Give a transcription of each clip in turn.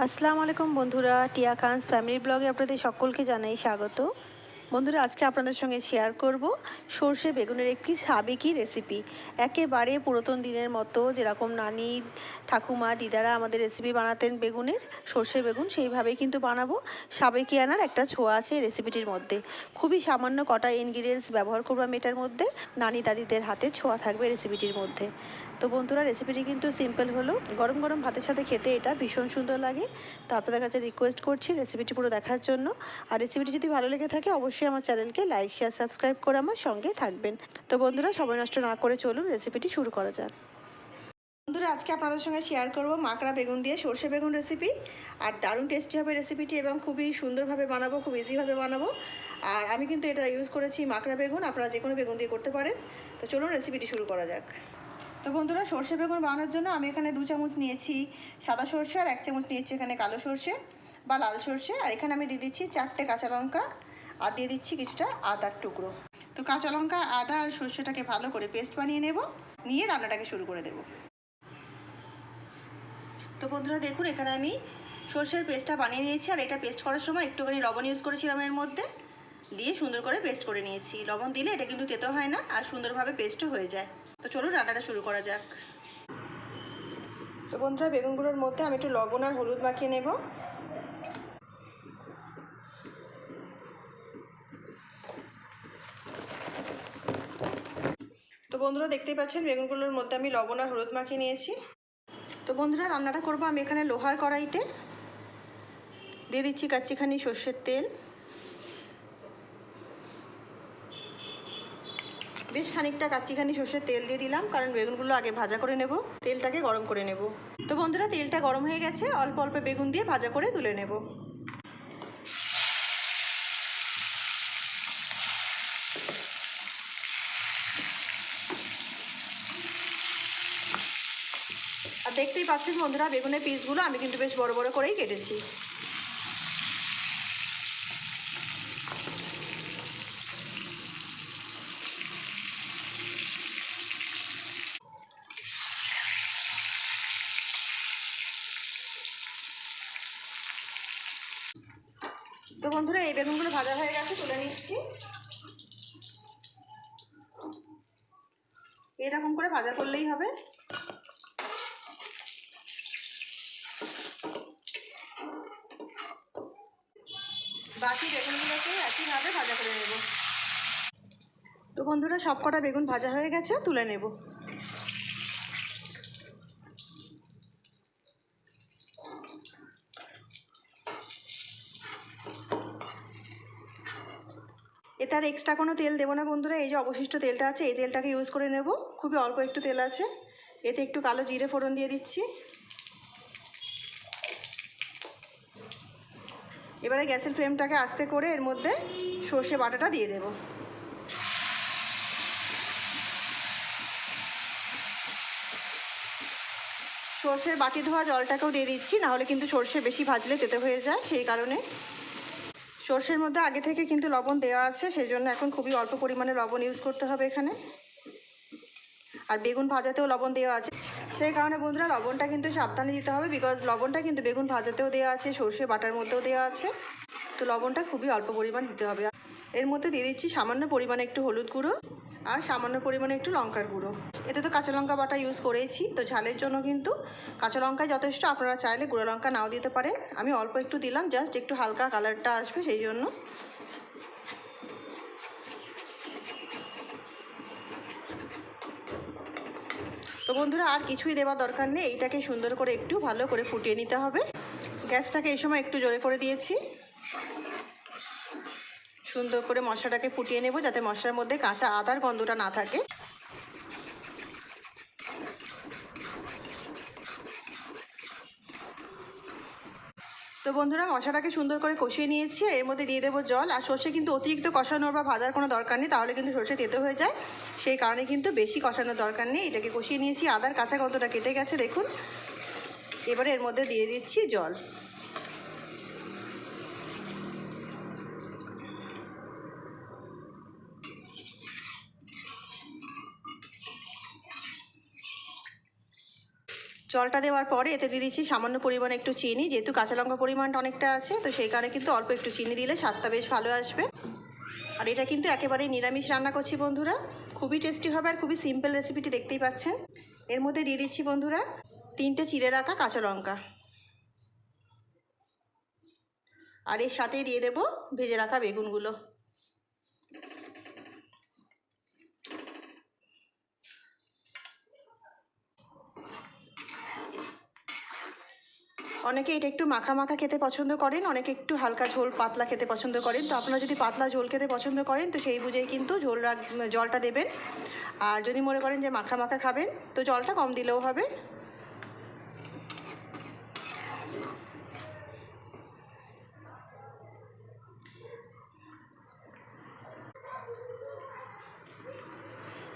আসসালামু আলাইকুম বন্ধুরা, টিয়া খানস ফ্যামিলি ব্লগে আপনাদের সকলকে জানাই স্বাগত। বন্ধুরা, আজকে আপনাদের সঙ্গে শেয়ার করব সর্ষে বেগুনের একটি সাবেকি রেসিপি। একেবারে পুরাতন দিনের মতো যেরকম নানি, ঠাকুমা, দিদারা আমাদের রেসিপি বানাতেন বেগুনের, সর্ষে বেগুন, সেইভাবেই কিন্তু বানাবো। সাবেকি আনার একটা ছোঁয়া আছে এই রেসিপিটির মধ্যে। খুবই সামান্য কটা ইনগ্রিডিয়েন্টস ব্যবহার করবো আমি এটার মধ্যে। নানি দাদিদের হাতের ছোঁয়া থাকবে রেসিপিটির মধ্যে। তো বন্ধুরা, রেসিপিটি কিন্তু সিম্পল হলো, গরম গরম ভাতের সাথে খেতে এটা ভীষণ সুন্দর লাগে। তো আপনাদের কাছে রিকোয়েস্ট করছি রেসিপিটি পুরো দেখার জন্য। আর রেসিপিটি যদি ভালো লেগে থাকে অবশ্যই আমার চ্যানেলকে লাইক, শেয়ার, সাবস্ক্রাইব করে আমার সঙ্গে থাকবেন। তো বন্ধুরা, সময় নষ্ট না করে চলুন রেসিপিটি শুরু করা যাক। বন্ধুরা, আজকে আপনাদের সঙ্গে শেয়ার করব মাকড়া বেগুন দিয়ে সর্ষে বেগুন রেসিপি। আর দারুণ টেস্টি হবে রেসিপিটি এবং খুবই সুন্দরভাবে বানাবো, খুব ইজিভাবে বানাবো। আর আমি কিন্তু এটা ইউজ করেছি মাকড়া বেগুন, আপনারা যে কোনো বেগুন দিয়ে করতে পারেন। তো চলুন রেসিপিটি শুরু করা যাক। তো বন্ধুরা, সর্ষে বেগুন বানানোর জন্য আমি এখানে 2 চামচ নিয়েছি সাদা সর্ষে, আর 1 চামচ নিয়েছি এখানে কালো সর্ষে বা লাল সর্ষে। আর এখানে আমি দিয়ে দিচ্ছি 4টে কাঁচা লঙ্কা, আর দিয়ে দিচ্ছি কিছুটা আদার টুকরো। তো কাঁচা লঙ্কা, আদা আর সর্ষেটাকে ভালো করে পেস্ট বানিয়ে নেব, নিয়ে রান্নাটাকে শুরু করে দেব। তো বন্ধুরা দেখুন, এখানে আমি সর্ষের পেস্টটা বানিয়ে নিয়েছি। আর এটা পেস্ট করার সময় একটুখানি লবণ ইউজ করেছিলাম এর মধ্যে, দিয়ে সুন্দর করে পেস্ট করে নিয়েছি। লবণ দিলে এটা কিন্তু তেতো হয় না আর সুন্দরভাবে পেস্টও হয়ে যায়। তো চলুন রান্নাটা শুরু করা যাক। তো বন্ধুরা, বেগুনগুলোর মধ্যে আমি একটু লবণ আর হলুদ মাখিয়ে নেব। তো বন্ধুরা, দেখতেই পাচ্ছেন বেগুনগুলোর মধ্যে আমি লবণ আর হলুদ মাখিয়ে নিয়েছি। তো বন্ধুরা, রান্নাটা করব আমি এখানে লোহার কড়াইতে। দিয়ে দিচ্ছি কাচ্চিখানি সর্ষের তেল। বেশ খানিকটা কাচ্চিখানি সর্ষের তেল দিয়ে দিলাম, কারণ বেগুনগুলো আগে ভাজা করে নেব, তেলটাকে গরম করে নেব। তো বন্ধুরা, তেলটা গরম হয়ে গেছে, অল্প অল্প বেগুন দিয়ে ভাজা করে তুলে নেব। আর দেখতেই পাচ্ছেন বন্ধুরা, বেগুনের পিসগুলো আমি কিন্তু বেশ বড় বড় করেই কেটেছি। তো বন্ধুরা, এই বেগুনগুলো ভাজা হয়ে গেছে, তুলে নিচ্ছি। এরকম করে ভাজা করলেই হবে। বাকি বেগুনগুলোকে একইভাবে ভাজা করে নেব। তো বন্ধুরা, সব কটা বেগুন ভাজা হয়ে গেছে, তুলে নেব। এতে আর এক্সট্রা কোনো তেল দেবো না বন্ধুরা। এই যে অবশিষ্ট তেলটা আছে, এই তেলটাকে ইউজ করে নেব। খুবই অল্প একটু তেল আছে। এতে একটু কালো জিরে ফোড়ন দিয়ে দিচ্ছি। এবারে গ্যাসের ফ্লেমটাকে আস্তে করে এর মধ্যে সর্ষে বাটাটা দিয়ে দেব। সর্ষের বাটি ধোয়া জলটাকেও দিয়ে দিচ্ছি, নাহলে কিন্তু সর্ষে বেশি ভাজলে তেতে হয়ে যায়, সেই কারণে। সর্ষের মধ্যে আগে থেকে কিন্তু লবণ দেওয়া আছে, সেই জন্য এখন খুবই অল্প পরিমাণে লবণ ইউজ করতে হবে এখানে। আর বেগুন ভাজাতেও লবণ দেওয়া আছে, সেই কারণে বন্ধুরা লবণটা কিন্তু সাবধানে দিতে হবে, বিকজ লবণটা কিন্তু বেগুন ভাজাতেও দেওয়া আছে, সর্ষে বাটার মধ্যেও দেওয়া আছে। তো লবণটা খুবই অল্প পরিমাণ দিতে হবে। এর মধ্যে দিয়ে দিচ্ছি সামান্য পরিমাণে একটু হলুদ গুঁড়ো আর সামান্য পরিমাণে একটু লঙ্কার গুঁড়ো। এতে তো কাঁচা লঙ্কা বাটা ইউজ করেইছি, তো ঝালের জন্য কিন্তু কাঁচা লঙ্কাই যথেষ্ট। আপনারা চাইলে গুঁড়ো লঙ্কা নাও দিতে পারেন। আমি অল্প একটু দিলাম, জাস্ট একটু হালকা কালারটা আসবে সেই জন্য। তো বন্ধুরা, আর কিছুই দেওয়ার দরকার নেই, এইটাকে সুন্দর করে একটু ভালো করে ফুটিয়ে নিতে হবে। গ্যাসটাকে এই সময় একটু জোরে করে দিয়েছি। সুন্দর করে মশলাটাকে ফুটিয়ে নেব, যাতে মশলার মধ্যে কাঁচা আদার গন্ধটা না থাকে। তো বন্ধুরা, মশলাটাকে সুন্দর করে কষিয়ে নিয়েছি। এর মধ্যে দিয়ে দেবো জল। আর সর্ষে কিন্তু অতিরিক্ত কষানোর বা ভাজার কোনো দরকার নেই, তাহলে কিন্তু সর্ষে তেতো হয়ে যায়, সেই কারণে কিন্তু বেশি কষানোর দরকার নেই। এটাকে কষিয়ে নিয়েছি, আদার কাঁচা গন্ধটা কেটে গেছে দেখুন। এবারে এর মধ্যে দিয়ে দিচ্ছি জল। জলটা দেওয়ার পরে এতে দিয়ে দিচ্ছি সামান্য পরিমাণে একটু চিনি, যেহেতু কাঁচা লঙ্কা পরিমাণটা অনেকটা আছে তো সেই কারণে কিন্তু অল্প একটু চিনি দিলে স্বাদটা বেশ ভালো আসবে। আর এটা কিন্তু একেবারেই নিরামিষ রান্না করছি বন্ধুরা, খুবই টেস্টি হবে আর খুবই সিম্পল রেসিপিটি দেখতেই পাচ্ছেন। এর মধ্যে দিয়ে দিচ্ছি বন্ধুরা 3টে চিড়ে রাখা কাঁচা লঙ্কা, আর এর সাথেই দিয়ে দেবো ভেজে রাখা বেগুনগুলো। অনেকে এটা একটু মাখা মাখা খেতে পছন্দ করেন, অনেকে একটু হালকা ঝোল পাতলা খেতে পছন্দ করেন। তো আপনারা যদি পাতলা ঝোল খেতে পছন্দ করেন তো সেই বুঝেই কিন্তু জলটা দেবেন। আর যদি মনে করেন যে মাখা মাখা খাবেন তো জলটা কম দিলেও হবে।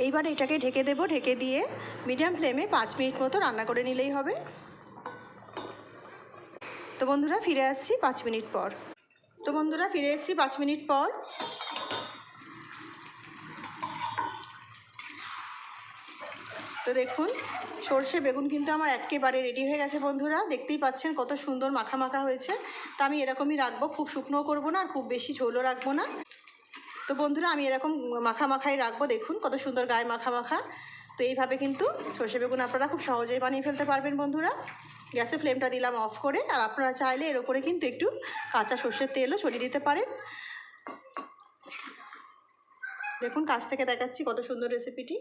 এইবার এটাকে ঢেকে দেবো, ঢেকে দিয়ে মিডিয়াম ফ্লেমে 5 মিনিট মতো রান্না করে নিলেই হবে। তো বন্ধুরা ফিরে আসছি 5 মিনিট পর। তো বন্ধুরা ফিরে এসেছি 5 মিনিট পর। তো দেখুন সর্ষে বেগুন কিন্তু আমার একেবারে রেডি হয়ে গেছে বন্ধুরা, দেখতেই পাচ্ছেন কত সুন্দর মাখা মাখা হয়েছে। তা আমি এরকমই রাখবো, খুব শুকনোও করবো না আর খুব বেশি ঝোলও রাখবো না। তো বন্ধুরা আমি এরকম মাখা মাখাই রাখবো, দেখুন কত সুন্দর গায়ে মাখা মাখা। তো এইভাবে কিন্তু সর্ষে বেগুন আপনারা খুব সহজেই বানিয়ে ফেলতে পারবেন বন্ধুরা। গ্যাসের ফ্লেমটা দিলাম অফ করে, আর আপনারা চাইলে এর উপরে কিন্তু একটু কাঁচা সর্ষের তেলও ছড়িয়ে দিতে পারেন। দেখুন কাছ থেকে দেখাচ্ছি কত সুন্দর রেসিপিটি,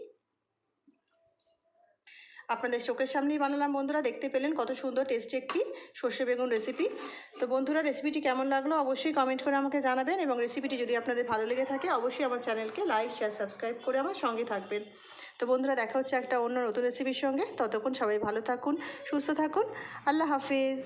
আপনাদের চোখের সামনেই বানালাম বন্ধুরা, দেখতে পেলেন কত সুন্দর টেস্টি একটি সর্ষে বেগুন রেসিপি। তো বন্ধুরা রেসিপিটি কেমন লাগলো অবশ্যই কমেন্ট করে আমাকে জানাবেন, এবং রেসিপিটি যদি আপনাদের ভালো লেগে থাকে অবশ্যই আমার চ্যানেলকে লাইক শেয়ার সাবস্ক্রাইব করে আমার সঙ্গে থাকবেন। তো বন্ধুরা দেখা হচ্ছে একটা অন্য নতুন রেসিপির সঙ্গে, ততক্ষণ সবাই ভালো থাকুন, সুস্থ থাকুন, আল্লাহ হাফিজ।